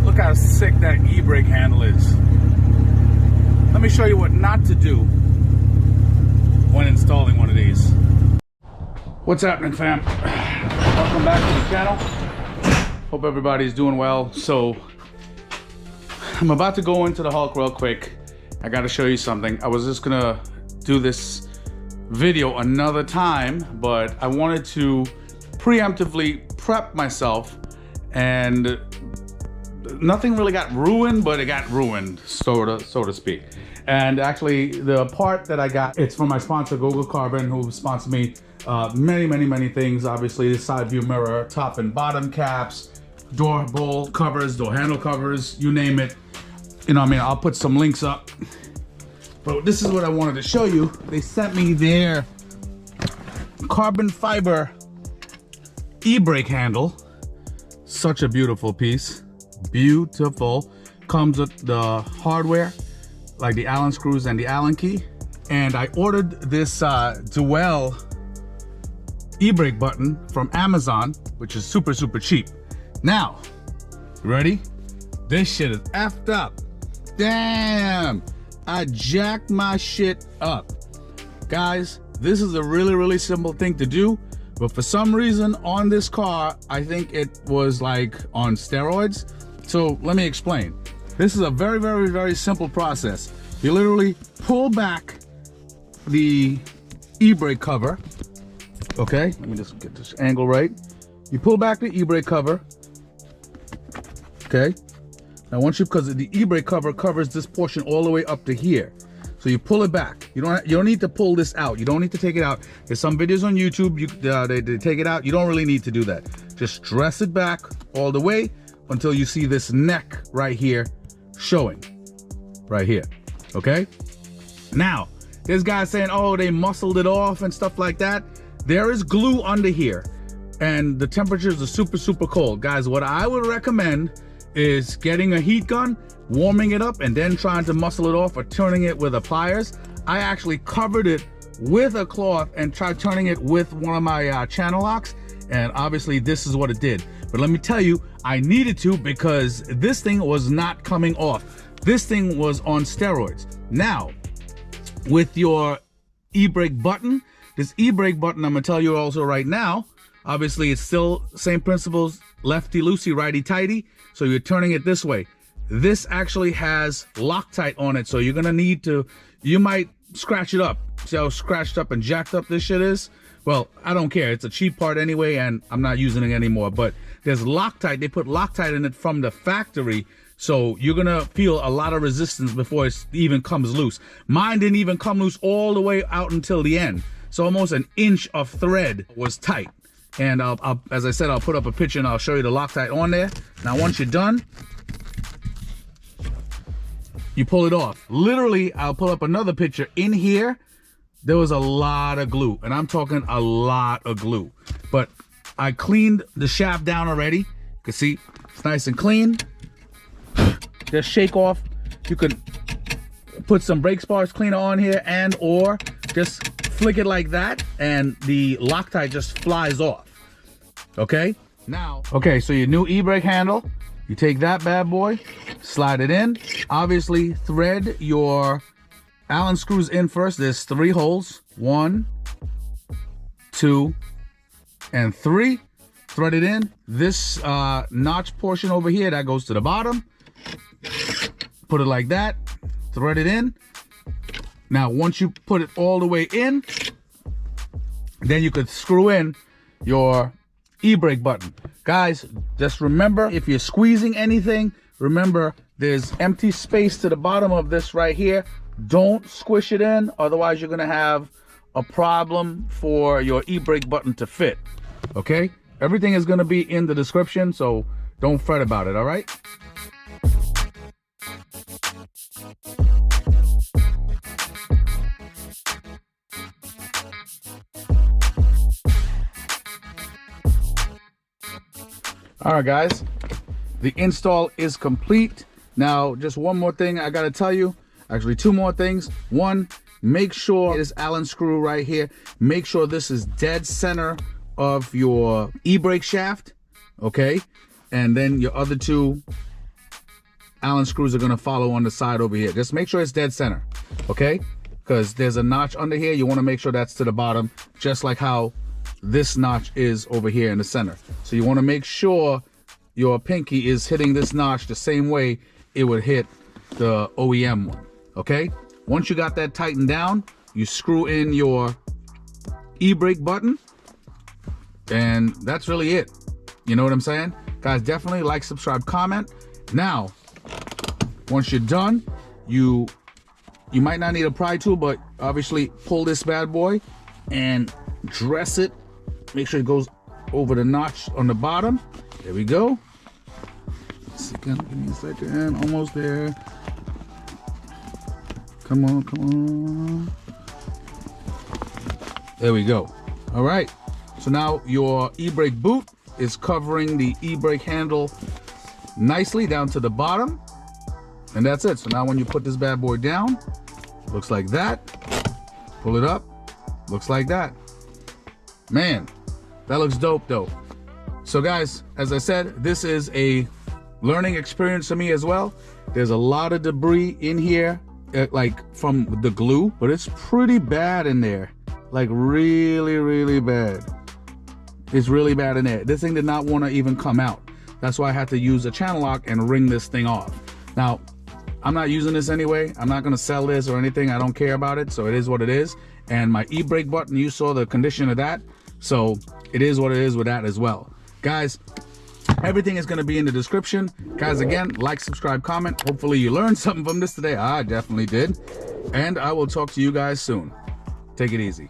Look how sick that e-brake handle is. Let me show you what not to do when installing one of these. What's happening, fam? Welcome back to the channel. Hope everybody's doing well. So I'm about to go into the Hulk real quick. I gotta show you something. I was just gonna do this video another time, but I wanted to preemptively prep myself, and nothing really got ruined, but it got ruined, so to speak. And actually, the part that I got, it's from my sponsor, GoGoCarbon, who sponsored me many things. Obviously, the side view mirror, top and bottom caps, door bowl covers, door handle covers, you name it. You know what I mean? I'll put some links up. But this is what I wanted to show you. They sent me their carbon fiber e-brake handle. Such a beautiful piece. Beautiful. Comes with the hardware, like the Allen screws and the Allen key. And I ordered this dual e-brake button from Amazon, which is super cheap. Now, you ready? This shit is effed up. Damn, I jacked my shit up. Guys, this is a really simple thing to do, but for some reason on this car, I think it was like on steroids. So let me explain. This is a very simple process. You literally pull back the e-brake cover. Okay, let me just get this angle right. You pull back the e-brake cover. Okay. Now once because the e-brake cover covers this portion all the way up to here. So you pull it back. You don't need to pull this out. You don't need to take it out. There's some videos on YouTube, they take it out. You don't really need to do that. Just dress it back all the way until you see this neck right here showing. Right here. Okay? Now, there's guys saying, oh, they muscled it off and stuff like that. There is glue under here, and the temperatures are super cold. Guys, what I would recommend is getting a heat gun, warming it up, and then trying to muscle it off or turning it with a pliers. I actually covered it with a cloth and tried turning it with one of my channel locks, and obviously this is what it did. But let me tell you, I needed to, because this thing was not coming off. This thing was on steroids. Now, with your e-brake button, this e-brake button, I'm gonna tell you also right now, obviously it's still same principles, lefty loosey, righty tighty. So you're turning it this way. This actually has Loctite on it, so you're gonna need to, you might scratch it up. See how scratched up and jacked up this shit is? Well, I don't care, it's a cheap part anyway, and I'm not using it anymore, but there's Loctite, they put Loctite in it from the factory, so you're gonna feel a lot of resistance before it even comes loose. Mine didn't even come loose all the way out until the end. So almost an inch of thread was tight. And I'll, as I said, I'll put up a picture and I'll show you the Loctite on there. Now, once you're done, you pull it off. Literally, I'll pull up another picture. In here, there was a lot of glue, and I'm talking a lot of glue. But I cleaned the shaft down already. You can see it's nice and clean. Just shake off. You could put some brake sparks cleaner on here, and or just flick it like that, and the Loctite just flies off. Okay, now, okay, so your new e-brake handle, you take that bad boy, slide it in, obviously thread your Allen screws in first. There's 3 holes, 1, 2, and 3. Thread it in. This notch portion over here, that goes to the bottom. Put it like that, thread it in. Now, once you put it all the way in, then you could screw in your e-brake button. Guys, just remember, if you're squeezing anything, remember there's empty space to the bottom of this right here. Don't squish it in, otherwise you're gonna have a problem for your e-brake button to fit. Okay? Everything is gonna be in the description, so don't fret about it, all right? All right, guys, the install is complete. Now, just one more thing I gotta tell you. Actually, 2 more things. One, make sure this Allen screw right here, make sure this is dead center of your e-brake shaft, okay? And then your other two Allen screws are gonna follow on the side over here. Just make sure it's dead center, okay? Because there's a notch under here. You wanna make sure that's to the bottom, just like how this notch is over here in the center. So you wanna make sure your pinky is hitting this notch the same way it would hit the OEM one, okay? Once you got that tightened down, you screw in your e-brake button, and that's really it. You know what I'm saying? Guys, definitely like, subscribe, comment. Now, once you're done, you might not need a pry tool, but obviously pull this bad boy and dress it. Make sure it goes over the notch on the bottom. There we go. Second, give me a second. Almost there. Come on, come on. There we go. All right. So now your e-brake boot is covering the e-brake handle nicely down to the bottom. And that's it. So now when you put this bad boy down, looks like that. Pull it up, looks like that. Man, that looks dope though. So guys, as I said, this is a learning experience for me as well. There's a lot of debris in here, like from the glue, but it's pretty bad in there. Like really, really bad. It's really bad in there. This thing did not want to even come out. That's why I had to use a channel lock and wring this thing off. Now, I'm not using this anyway. I'm not gonna sell this or anything. I don't care about it, so it is what it is. And my e-brake button, you saw the condition of that. So it is what it is with that as well. Guys, everything is gonna be in the description. Guys, again, like, subscribe, comment. Hopefully you learned something from this today. I definitely did. And I will talk to you guys soon. Take it easy.